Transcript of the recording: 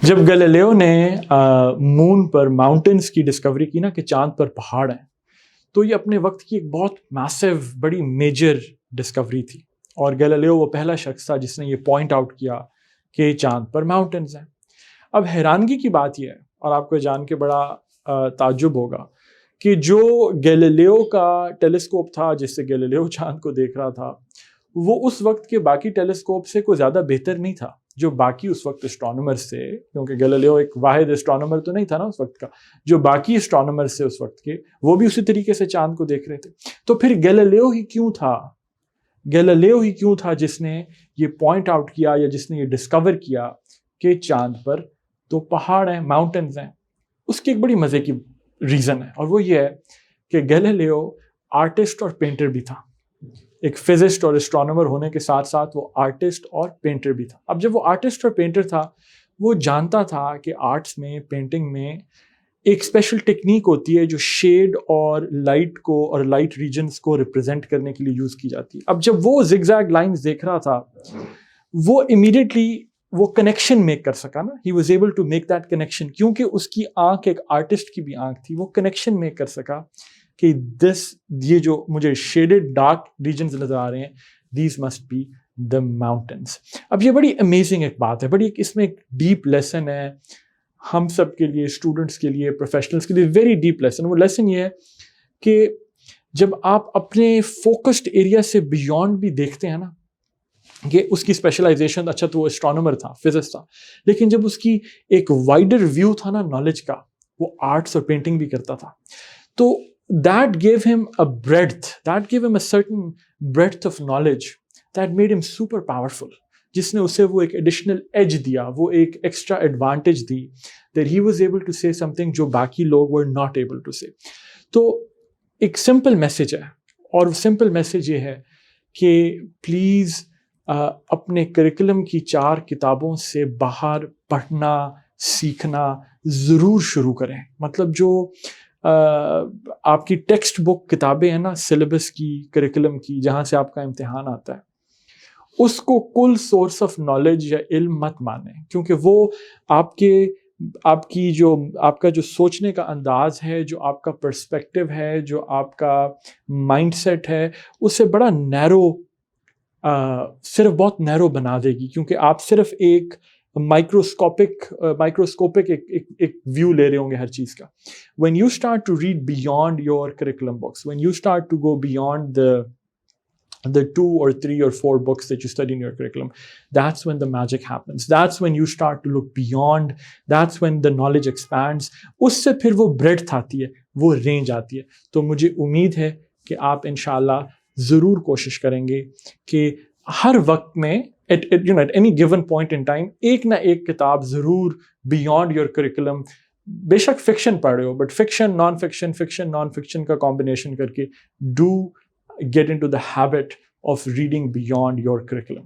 جب گیلیلیو نے مون پر ماؤنٹنس کی ڈسکوری کی نا کہ چاند پر پہاڑ ہیں، تو یہ اپنے وقت کی ایک بہت میسو بڑی میجر ڈسکوری تھی، اور گیلیلیو وہ پہلا شخص تھا جس نے یہ پوائنٹ آؤٹ کیا کہ چاند پر ماؤنٹنز ہیں۔ اب حیرانگی کی بات یہ ہے، اور آپ کو جان کے بڑا تعجب ہوگا، کہ جو گیلیلیو کا ٹیلیسکوپ تھا جس سے گیلیلیو چاند کو دیکھ رہا تھا، وہ اس وقت کے باقی ٹیلیسکوپ سے کوئی زیادہ بہتر نہیں تھا۔ جو باقی اس وقت اسٹرانومرز تھے، کیونکہ گیلیلیو ایک واحد اسٹرانومر تو نہیں تھا نا اس وقت کا، جو باقی اسٹرانومرز تھے اس وقت کے، وہ بھی اسی طریقے سے چاند کو دیکھ رہے تھے۔ تو پھر گیلیلیو ہی کیوں تھا جس نے یہ پوائنٹ آؤٹ کیا، یا جس نے یہ ڈسکور کیا کہ چاند پر تو پہاڑ ہیں، ماؤنٹنز ہیں؟ اس کی ایک بڑی مزے کی ریزن ہے، اور وہ یہ ہے کہ گیلیلیو آرٹسٹ اور پینٹر بھی تھا۔ ایک فزسٹ اور اسٹرانومر ہونے کے ساتھ ساتھ وہ آرٹسٹ اور پینٹر بھی تھا۔ اب جب وہ آرٹسٹ اور پینٹر تھا، وہ جانتا تھا کہ آرٹس میں، پینٹنگ میں ایک اسپیشل ٹیکنیک ہوتی ہے جو شیڈ اور لائٹ کو اور لائٹ ریجنز کو ریپرزینٹ کرنے کے لیے یوز کی جاتی ہے۔ اب جب وہ زگ زیگ لائنز دیکھ رہا تھا، وہ امیڈیٹلی وہ کنیکشن میک کر سکا نا، he was able to make that connection, کیونکہ اس کی آنکھ ایک آرٹسٹ کی بھی آنکھ تھی۔ وہ کنیکشن میک کر سکا کہ یہ جو مجھے شیڈڈ ڈارک ریجنز نظر آ رہے ہیں، these must be the mountains. اب یہ بڑی امیزنگ ایک بات ہے، بڑی اس میں ایک ڈیپ لیسن ہے ہم سب کے لیے، اسٹوڈنٹس کے لیے، پروفیشنلس کے لیے، ویری ڈیپ لیسن۔ وہ لیسن یہ ہے کہ جب آپ اپنے فوکسڈ ایریا سے بیونڈ بھی دیکھتے ہیں نا، کہ اس کی اسپیشلائزیشن، اچھا تو وہ اسٹرانومر تھا، فزسٹ تھا، لیکن جب اس کی ایک وائڈر ویو تھا نا نالج کا، وہ آرٹس اور پینٹنگ بھی کرتا تھا، تو that gave him a breadth, that gave him a certain breadth of knowledge that made him super powerful، جس نے اسے وہ ایک ایڈیشنل ایج دیا، وہ ایک extra advantage the, that he was able to say something جو باقی لوگ were not able to say۔ تو ایک سمپل میسیج ہے، اور سمپل میسیج یہ ہے کہ پلیز اپنے کریکولم کی 4 کتابوں سے باہر پڑھنا، سیکھنا ضرور شروع کریں۔ مطلب جو آپ کی ٹیکسٹ بک کتابیں ہیں نا، سلیبس کی، کریکولم کی، جہاں سے آپ کا امتحان آتا ہے، اس کو کل سورس آف نالج یا علم مت مانیں، کیونکہ وہ آپ کا جو سوچنے کا انداز ہے، جو آپ کا پرسپیکٹیو ہے، جو آپ کا مائنڈ سیٹ ہے، اسے بڑا صرف بہت نیرو بنا دے گی، کیونکہ آپ صرف ایک مائکروسکوپک ایک ویو لے رہے ہوں گے ہر چیز کا۔ when you start to read beyond your curriculum books, when you start to go beyond the 2 or 3 or 4 books that you study in your curriculum, that's when the magic happens, that's when you start to look beyond, that's when the knowledge expands۔ اس سے پھر وہ breadth آتی ہے، وہ range آتی ہے۔ تو مجھے امید ہے کہ آپ انشاءاللہ ضرور کوشش کریں گے کہ ہر وقت میں at any given point in time ایک نہ ایک کتاب ضرور بیونڈ یور کریکولم، بے شک فکشن پڑھ رہے ہو، بٹ فکشن نان فکشن کا کمبینیشن کر کے do get into the habit of reading beyond your curriculum۔